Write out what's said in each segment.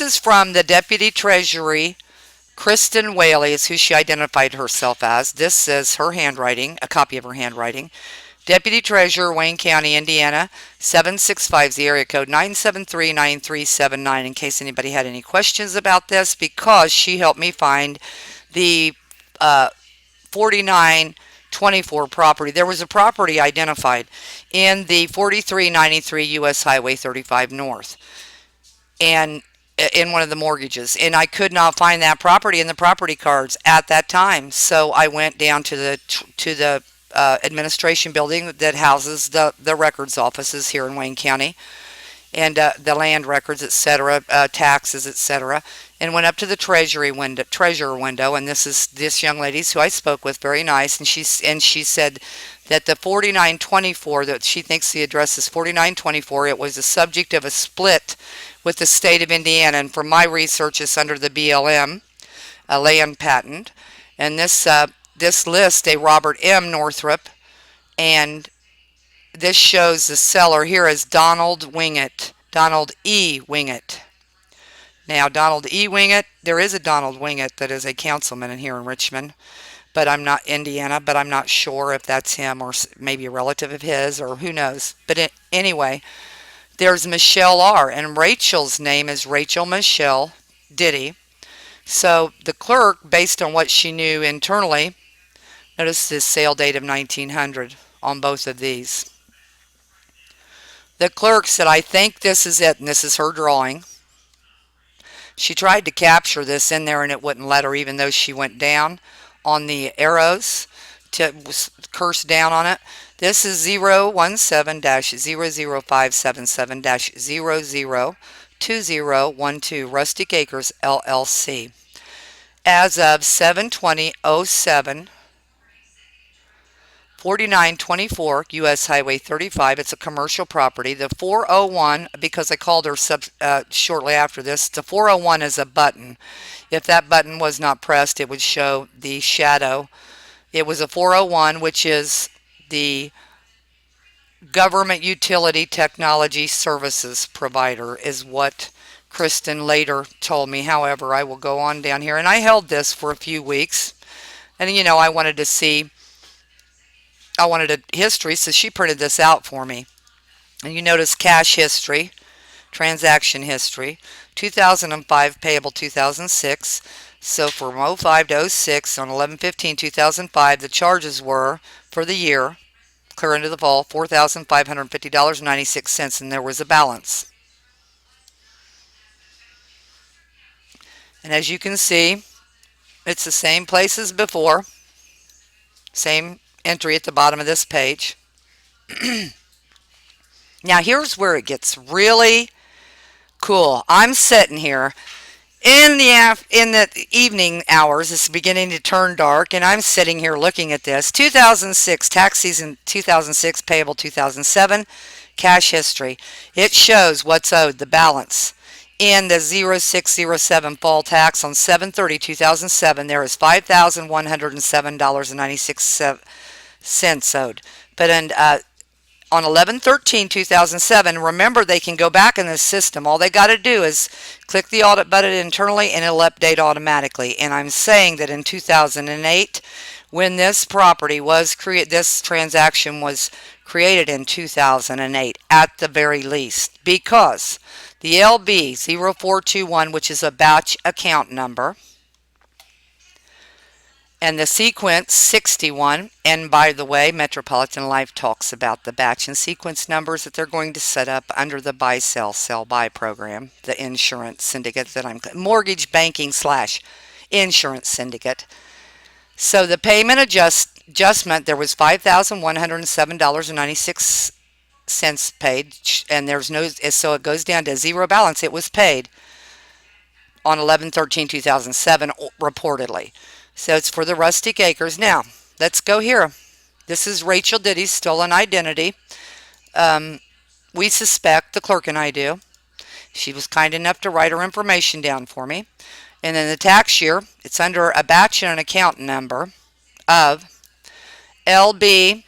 this is from the Deputy Treasury. Kristen Whaley is who she identified herself as. This is her handwriting, a copy of her handwriting. Deputy Treasurer, Wayne County, Indiana, 7650, area code 9739379, in case anybody had any questions about this, because she helped me find the 4924 property. There was a property identified in the 4393 U.S. Highway 35 North, and in one of the mortgages, and I could not find that property in the property cards at that time. So I went down to the administration building that houses the records offices here in Wayne County, and the land records, etc., taxes, etc., and went up to the treasurer window, and this is this young lady's who I spoke with, very nice, and she said that the 4924, that she thinks the address is 4924, it was the subject of a split with the state of Indiana, and from my research, it's under the BLM, a land patent, and this lists a Robert M. Northrup, and this shows the seller here as Donald E. Wingett. Now, Donald E. Wingett, there is a Donald Wingett that is a councilman in here in Richmond, but I'm not Indiana, but I'm not sure if that's him or maybe a relative of his, or who knows. But anyway, there's Michelle R., and Rachel's name is Rachel Michelle Diddy. So the clerk, based on what she knew internally, notice this sale date of 1900 on both of these. The clerk said, I think this is it, and this is her drawing. She tried to capture this in there, and it wouldn't let her, even though she went down on the arrows to curse down on it. This is 017-00577-002012 Rustic Acres LLC. As of 7/20/07, 4924 U.S. Highway 35. It's a commercial property. The 401, because I called her shortly after this, the 401 is a button. If that button was not pressed, it would show the shadow. It was a 401, which is the Government Utility Technology Services Provider, is what Kristen later told me. However, I will go on down here, and I held this for a few weeks, and I wanted a history, so she printed this out for me. And you notice cash history, transaction history, 2005 payable 2006. So from 05 to 06 on 11/15/2005, the charges were for the year, clear into the fall, $4,550.96, and there was a balance. And as you can see, it's the same place as before, same entry at the bottom of this page. Now here's where it gets really cool. I'm sitting here in the evening hours. It's beginning to turn dark, and I'm sitting here looking at this. 2006, tax season 2006, payable 2007, cash history. It shows what's owed, the balance. In the 0607 fall tax on 7/30/2007, there is $5,107.96 owed. But on 11/13/2007, remember, they can go back in this system. All they got to do is click the audit button internally, and it'll update automatically. And I'm saying that in 2008, when this property was created, this transaction was created in 2008 at the very least, because the LB 0421, which is a batch account number, and the sequence 61, and by the way, Metropolitan Life talks about the batch and sequence numbers that they're going to set up under the buy, sell, buy program, the insurance syndicate that mortgage banking / insurance syndicate. So the payment adjustment, there was $5,107.96 paid, and so it goes down to zero balance. It was paid on 11/13/2007, reportedly. So it's for the Rustic Acres. Now, let's go here. This is Rachel Diddy's stolen identity. We suspect, the clerk and I do. She was kind enough to write her information down for me. And then the tax year, it's under a batch and an account number of LB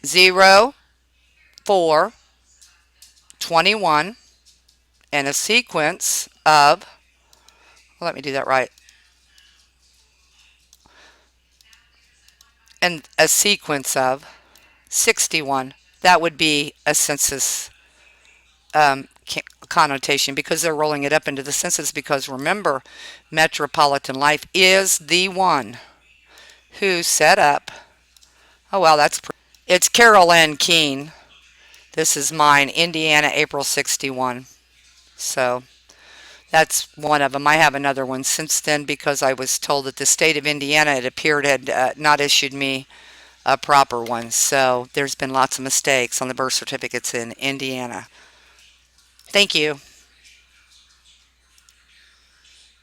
0421, and a sequence of, let me do that right, and a sequence of 61. That would be a census connotation because they're rolling it up into the census. Because remember, Metropolitan Life is the one who set up. Oh, wow, that's pretty. It's Carol Ann Keihn. This is mine, Indiana, April 61. So that's one of them. I have another one since then because I was told that the state of Indiana, it appeared, had not issued me a proper one. So there's been lots of mistakes on the birth certificates in Indiana. Thank you.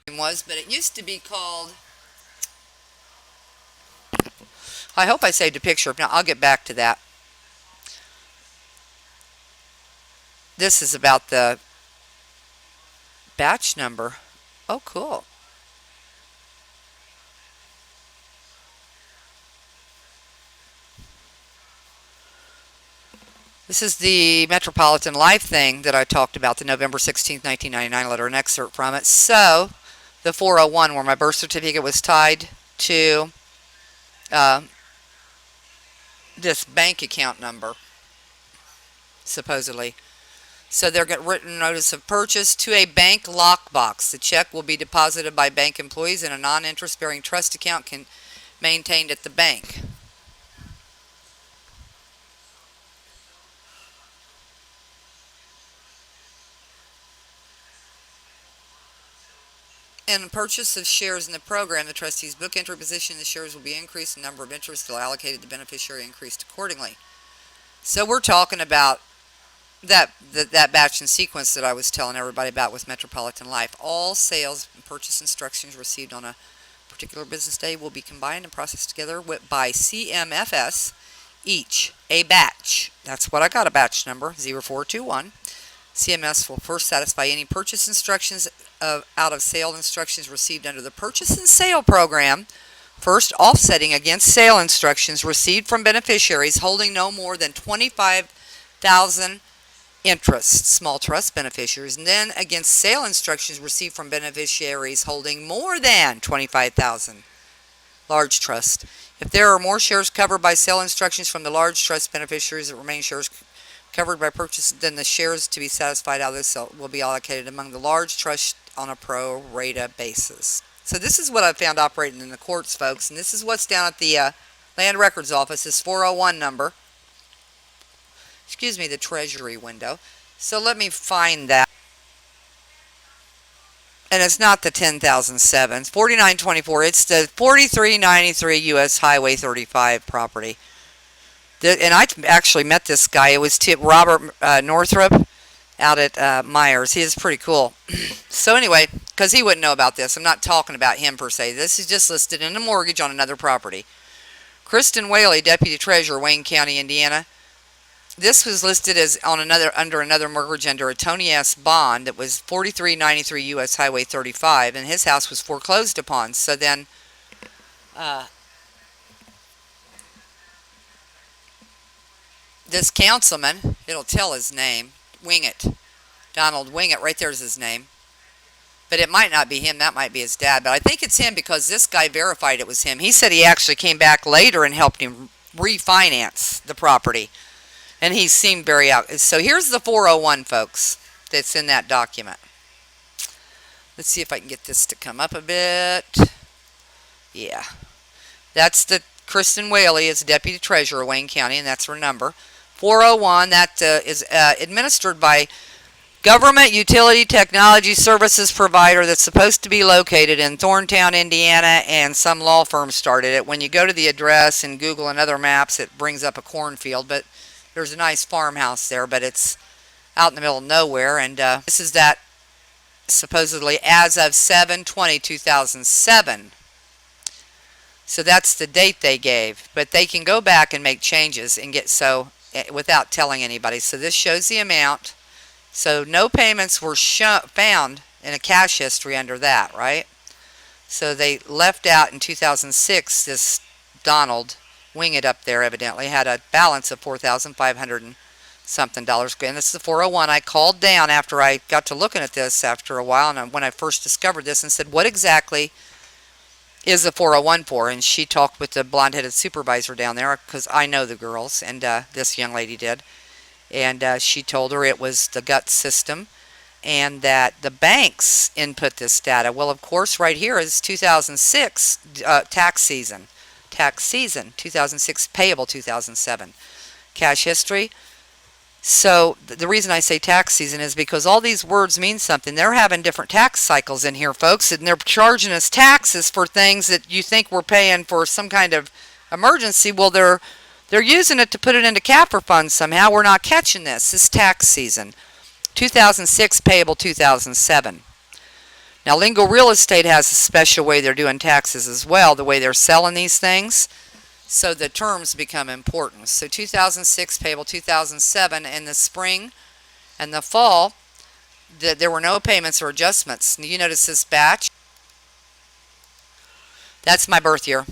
But it used to be called. I hope I saved a picture. Now I'll get back to that. This is about the batch number. Oh, cool. This is the Metropolitan Life thing that I talked about, the November 16th, 1999 letter, an excerpt from it. So, the 401, where my birth certificate was tied to uh, this bank account number, supposedly. So they're getting written notice of purchase to a bank lockbox. The check will be deposited by bank employees in a non-interest bearing trust account maintained at the bank. In purchase of shares in the program, the trustee's book entry position in the shares will be increased. The number of interests allocated to the beneficiary increased accordingly. So we're talking about that batch and sequence that I was telling everybody about with Metropolitan Life. All sales and purchase instructions received on a particular business day will be combined and processed together by CMFS, each a batch. That's what I got, a batch number, 0421. CMS will first satisfy any purchase instructions out of sale instructions received under the purchase and sale program, first offsetting against sale instructions received from beneficiaries holding no more than 25,000 interests, small trust beneficiaries, and then against sale instructions received from beneficiaries holding more than 25,000 large trust. If there are more shares covered by sale instructions from the large trust beneficiaries that remain shares covered by purchase, then the shares to be satisfied out of this sale will be allocated among the large trust on a pro rata basis. So this is what I found operating in the courts, folks, and this is what's down at the Land Records Office, this 401 number. Excuse me, the Treasury window. So let me find that. And it's not the 10,007. It's 4924. It's the 4393 U.S. Highway 35 property. And I actually met this guy. It was Robert Northrup out at Myers. He is pretty cool. So anyway, because he wouldn't know about this, I'm not talking about him per se. This is just listed in a mortgage on another property. Kristen Whaley, Deputy Treasurer, Wayne County, Indiana. This was listed as under another mortgage under a Tony S. bond that was 4393 U.S. Highway 35, and his house was foreclosed upon. So then this councilman, it'll tell his name, Wingett, Donald Wingett, right there's his name. But it might not be him, that might be his dad. But I think it's him because this guy verified it was him. He said he actually came back later and helped him refinance the property. And he seemed very out. So here's the 401, folks, that's in that document. Let's see if I can get this to come up a bit. Yeah. That's the Kristen Whaley is Deputy Treasurer, Wayne County, and that's her number. 401, that is administered by Government Utility Technology Services Provider that's supposed to be located in Thorntown, Indiana, and some law firm started it. When you go to the address in Google and other maps, it brings up a cornfield, but there's a nice farmhouse there, but it's out in the middle of nowhere. And this is that supposedly as of 7/20/2007. So that's the date they gave. But they can go back and make changes and get without telling anybody. So this shows the amount. So no payments were found in a cash history under that, right? So they left out in 2006 this Donald Wingett up there evidently had a balance of $4,500 something dollars. And this is the 401. I called down after I got to looking at this after a while, and when I first discovered this, and said, what exactly is the 401 for? And she talked with the blonde-headed supervisor down there, because I know the girls, and this young lady did. And she told her it was the gut system, and that the banks input this data. Well, of course, right here is 2006 tax season. Tax season, 2006 payable 2007. Cash history. So the reason I say tax season is because all these words mean something. They're having different tax cycles in here, folks, and they're charging us taxes for things that you think we're paying for some kind of emergency. Well, they're using it to put it into CAFR funds somehow. We're not catching this. This is tax season. 2006 payable 2007. Now, Lingo Real Estate has a special way they're doing taxes as well, the way they're selling these things. So the terms become important. So 2006 payable 2007, in the spring and the fall, there were no payments or adjustments. You notice this batch? That's my birth year.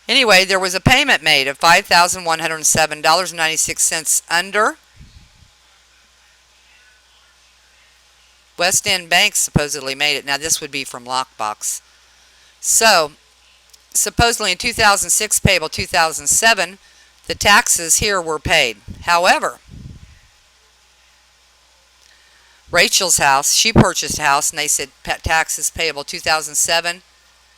Anyway, there was a payment made of $5,107.96 under. West End Bank supposedly made it. Now, this would be from Lockbox. So, supposedly in 2006 payable 2007, the taxes here were paid. However, Rachel's house, she purchased a house, and they said taxes payable 2007,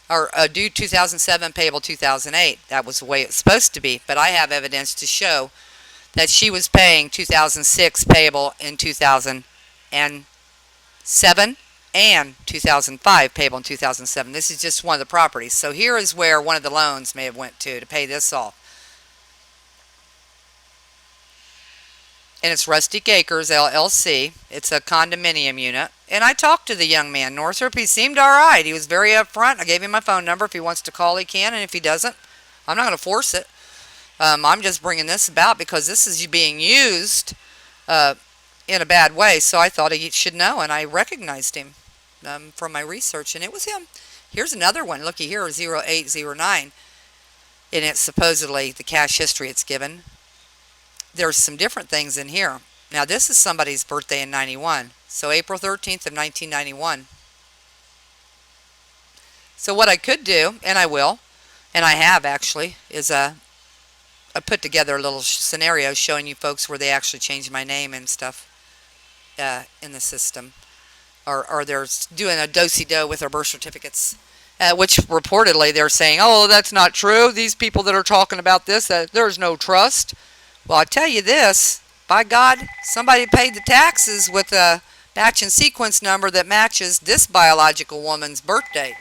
or due 2007 payable 2008. That was the way it's supposed to be. But I have evidence to show that she was paying 2006 payable in 2007 and 2005 payable in 2007. This is just one of the properties. So here is where one of the loans may have went to pay this off. And it's Rustic Acres LLC. It's a condominium unit. And I talked to the young man, Northrop. He seemed all right. He was very upfront. I gave him my phone number. If he wants to call, he can. And if he doesn't, I'm not going to force it. I'm just bringing this about because this is being used in a bad way. So I thought he should know, and I recognized him from my research, and it was him. Here's another one. Looky here, 0809. And it's supposedly the cash history it's given. There's some different things in here. Now, this is somebody's birthday in 91. So April 13th of 1991. So what I could do, and I will, and I have actually, is I put together a little scenario showing you folks where they actually changed my name and stuff in the system. Or they're doing a do-si-do with their birth certificates. Which reportedly they're saying, oh, that's not true. These people that are talking about this, there's no trust. Well, I tell you this, by God, somebody paid the taxes with a batch and sequence number that matches this biological woman's birth date.